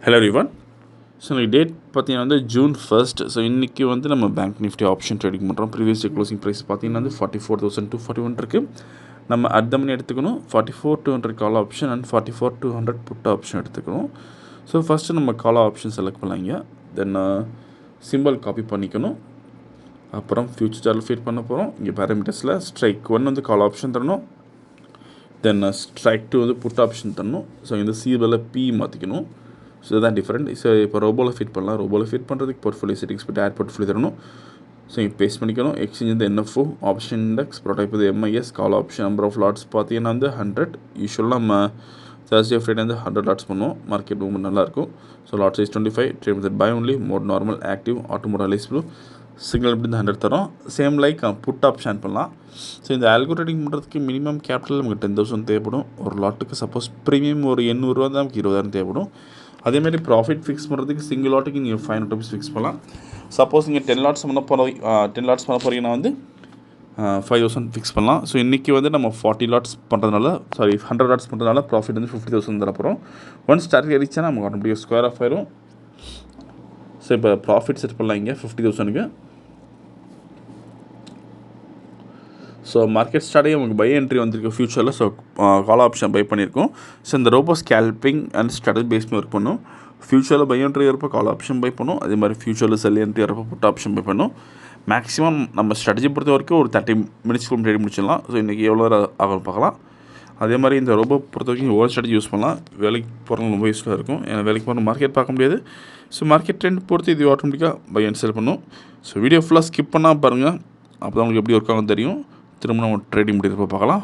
Hello everyone. So இன்னைக்கு date பார்த்தீங்கன்னா வந்து June 1st. ஸோ இன்றைக்கி வந்து நம்ம பேங்க் நிஃப்டி ஆப்ஷன் ட்ரேடிங் பண்ணுறோம். ப்ரீவியஸ் டே க்ளோசிங் ப்ரைஸ் பார்த்தீங்கன்னா வந்து 44,241 இருக்குது. நம்ம அட் த மணி எடுத்துக்கணும் 44,200 call option and 44,200 put option எடுத்துக்கணும். ஸோ ஃபஸ்ட்டு நம்ம கால் ஆப்ஷன் செலக்ட் பண்ணலாங்க. தென் சிம்பிள் காப்பி பண்ணிக்கணும். அப்புறம் ஃபியூச்சர் சார்ட்டில் ஃபீட் பண்ண போகிறோம். இங்கே பேராமீட்டர்ஸில் ஸ்ட்ரைக் 1 வந்து கால் ஆப்ஷன் தரணும். தென் ஸ்ட்ரைக் 2 வந்து புட் ஆப்ஷன் தரணும். ஸோ இந்த சிபில் பி மாற்றிக்கணும். ஸோ இதுதான் டிஃப்ரெண்ட். ஸோ இப்போ ரோபோவில் ஃபிட் பண்ணலாம். ரோபோவில் ஃபிட் பண்ணுறதுக்கு போர்ட்ஃபோலியோ செட்டிங்ஸ் போய்ட்டு ஆட் போர்ட்ஃபோலியோ தரணும். ஸோ இங்கே பேஸ்ட் பண்ணிக்கணும். எக்ஸ்சேஞ்ச் வந்து என்எஃப்ஓ, ஆப்ஷன் இண்டெக்ஸ், ப்ரோடைப் வந்து MIS, call option number of lots பார்த்தீங்கன்னா வந்து 100. யூஸ்வலாக நம்ம Thursday ஃப்ரைடே வந்து 100 லாட்ஸ் பண்ணுவோம். மார்க்கெட் மூவ்மெண்ட் நல்லாயிருக்கும். So lot size 25, trade method buy only, mode normal, active, auto mode Alice Blue, signal இப்படி இந்த 100 தரோம். சேம் லைக் புட் ஆப்ஷன் பண்ணலாம். ஸோ இந்த ஆல்கோ ட்ரேடிங் பண்ணுறதுக்கு மினிமம் கேபிட்டல் நமக்கு 10,000 தேவைப்படும். ஒரு லாட்டுக்கு சப்போஸ் ப்ரீமியம் ஒரு 800 தான் நமக்கு 20,000 தேவைப்படும். அதேமாதிரி ப்ராஃபிட் ஃபிக்ஸ் பண்ணுறதுக்கு சிங்கிள் லாட்டுக்கு நீங்கள் 500 ருபீஸ் ஃபிக்ஸ் பண்ணலாம். சப்போஸ் நீங்கள் 10 லாட்ஸ் பண்ண போகிறீங்கன்னா வந்து 5,000 ஃபிக்ஸ் பண்ணலாம். ஸோ இன்றைக்கி வந்து நம்ம 40 லாட்ஸ் பண்ணுறதுனால 100 லாட்ஸ் பண்ணுறதுனால ப்ராஃபிட் வந்து 50,000 தரப்போகிறோம். ஒன்ஸ் டார்கெட் அடிச்சா நமக்கு ஆட்டோமேட்டிக்காக ஸ்கொயர் ஆஃப் ஆயிரும். ஸோ இப்போ ப்ராஃபிட் செட் பண்ணலாம் இங்கே 50,000க்கு. ஸோ மார்க்கெட் ஸ்டார்டே நமக்கு பை என்ட்ரி வந்திருக்கு ஃபியூச்சரில். ஸோ கால் ஆப்ஷன் பை பண்ணியிருக்கோம். ஸோ இந்த robo scalping and strategy base work பண்ணும். ஃபியூச்சரில் பை என்ட்ரி வரப்போ கால் ஆப்ஷன் பை பண்ணும். அதே மாதிரி ஃபியூச்சரில் செல் என்ட்ரி வரப்போ புட் ஆப்ஷன் பை பண்ணும். மேக்ஸிமம் நம்ம ஸ்ட்ராட்டஜி பொறுத்த வரைக்கும் ஒரு 30 மினிட்ஸ்க்கு ட்ரேட் முடிச்சிடலாம். ஸோ இன்றைக்கி எவ்வளோ ஆகும் பார்க்கலாம். அதே மாதிரி இந்த ரோபோ பொறுத்த வரைக்கும் ஒவ்வொரு ஸ்ட்ராட்டஜி யூஸ் பண்ணலாம். வேலைக்கு போகிறவங்க ரொம்ப யூஸ்ஃபுல்லாக இருக்கும். ஏன்னா வேலைக்கு போகிற மார்க்கெட் பார்க்க முடியாது. ஸோ மார்க்கெட் ட்ரெண்ட் பொறுத்து இது ஆட்டோமேட்டிக்காக பை அண்ட் செல் பண்ணும். ஸோ வீடியோ ஃபுல்லாக ஸ்கிப் பண்ணால் பாருங்கள். அப்போ தான் உங்களுக்கு எப்படி ஒர்க் ஆகும் தெரியும். திரும்ப நம்ம ட்ரேடிங் முடிக்கிறப்ப பார்க்கலாம்.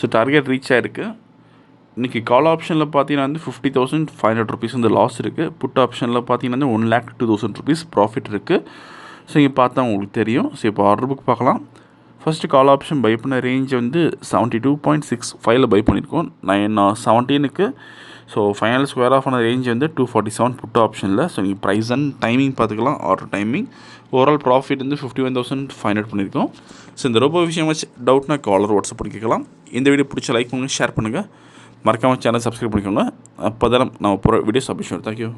ஸோ டார்கெட் ரீச் ஆகிருக்கு. இன்றைக்கி கால் ஆப்ஷனில் பார்த்தீங்கன்னா வந்து 50,500 rupees வந்து லாஸ் இருக்குது. புட் ஆப்ஷனில் பார்த்தீங்கன்னா வந்து 1,02,000 rupees ப்ராஃபிட் இருக்குது. ஸோ இங்கே பார்த்தா உங்களுக்கு தெரியும். ஸோ இப்போ ஆர்டர் புக் பார்க்கலாம். ஃபஸ்ட்டு கால் ஆப்ஷன் பை பண்ண ரேஞ்ச் வந்து 72.65 பை பண்ணியிருக்கோம் 9:17. ஸோ ஃபைனல் ஸ்கொயர் ஆஃப் ஆன ரேஞ்ச் வந்து 247 புட் ஆப்ஷனில். ஸோ நீங்கள் ப்ரைஸ் அண்ட் டைமிங் பார்த்துக்கலாம். ஆர்டர் டைமிங் ஓவரால் ப்ராஃபிட் வந்து 51,500 பண்ணியிருக்கோம். ஸோ இந்த ரோபோ விஷயம் வச்சு டவுட்னா காலர் வாட்ஸ்அப் பண்ணி கேட்கலாம். இந்த வீடியோ பிடிச்ச லைக் பண்ணுங்கள், ஷேர் பண்ணுங்கள், மறக்காமல் சேனல் சப்ஸ்கிரைப் பண்ணிக்கோங்க. அப்போ தான் நம்ம போகிற வீடியோஸ் அப்டேட். தேங்க்யூ.